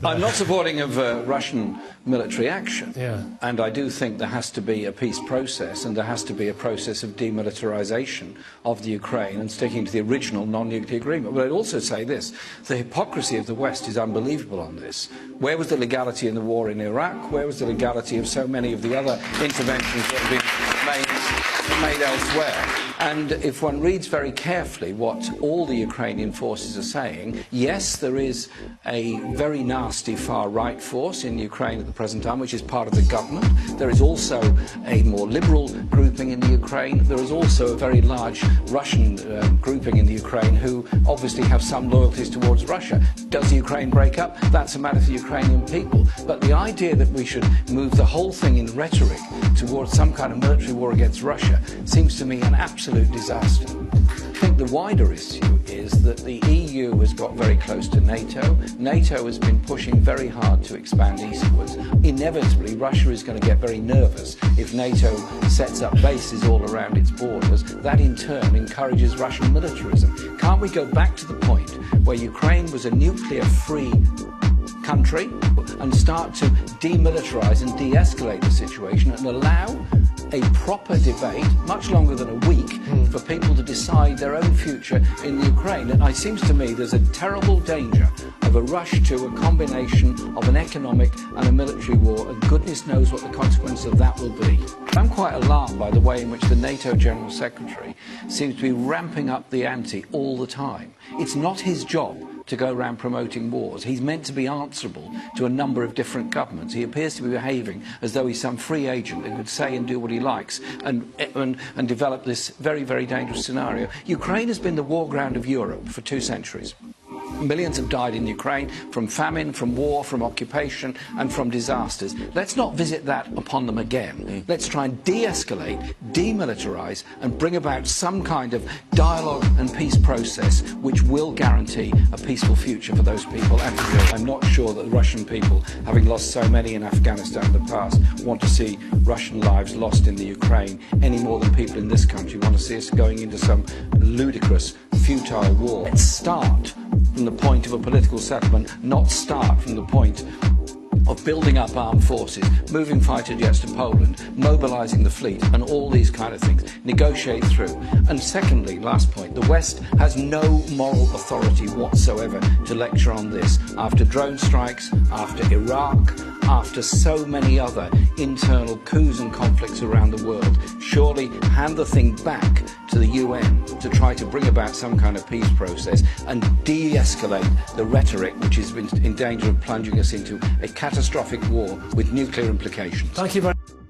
I'm not supporting of Russian military action, and I do think there has to be a peace process, and there has to be a process of demilitarization of the Ukraine and sticking to the original non-nuclear agreement. But I'd also say this: the hypocrisy of the West is unbelievable on this. Where was the legality in the war in Iraq? Where was the legality of so many of the other interventions that have been made elsewhere? And if one reads very carefully what all the Ukrainian forces are saying, yes, there is a very nasty far-right force in Ukraine at the present time, which is part of the government. There is also a more liberal grouping in the Ukraine. There is also a very large Russian grouping in the Ukraine who obviously have some loyalties towards Russia. Does the Ukraine break up? That's a matter for the Ukrainian people. But the idea that we should move the whole thing in rhetoric towards some kind of military war against Russia seems to me an absolute disaster. I think the wider issue is that the EU has got very close to NATO. NATO has been pushing very hard to expand eastwards. Inevitably, Russia is going to get very nervous if NATO sets up bases all around its borders. That in turn encourages Russian militarism. Can't we go back to the point where Ukraine was a nuclear-free country and start to demilitarize and de-escalate the situation and allow a proper debate, much longer than a week, for people to decide their own future in the Ukraine? And it seems to me there's a terrible danger of a rush to a combination of an economic and a military war, and goodness knows what the consequence of that will be. I'm quite alarmed by the way in which the NATO General Secretary seems to be ramping up the ante all the time. It's not his job to go around promoting wars. He's meant to be answerable to a number of different governments. He appears to be behaving as though he's some free agent who could say and do what he likes and develop this very, very dangerous scenario. Ukraine has been the war ground of Europe for 2 centuries. Millions have died in Ukraine from famine, from war, from occupation and from disasters. Let's not visit that upon them again. Let's try and de-escalate, demilitarize and bring about some kind of dialogue and peace process which will guarantee a peaceful future for those people and for Europe. I'm not sure that the Russian people, having lost so many in Afghanistan in the past, want to see Russian lives lost in the Ukraine any more than people in this country want to see us going into some ludicrous, futile war. Let's start from the point of a political settlement, not start from the point of building up armed forces, moving fighter jets to Poland, mobilising the fleet and all these kind of things, negotiate through. And secondly, last point, the West has no moral authority whatsoever to lecture on this after drone strikes, after Iraq, after so many other internal coups and conflicts around the world. Surely hand the thing back to the UN to try to bring about some kind of peace process and de-escalate the rhetoric which has been in danger of plunging us into a catastrophic war with nuclear implications. Thank you very much.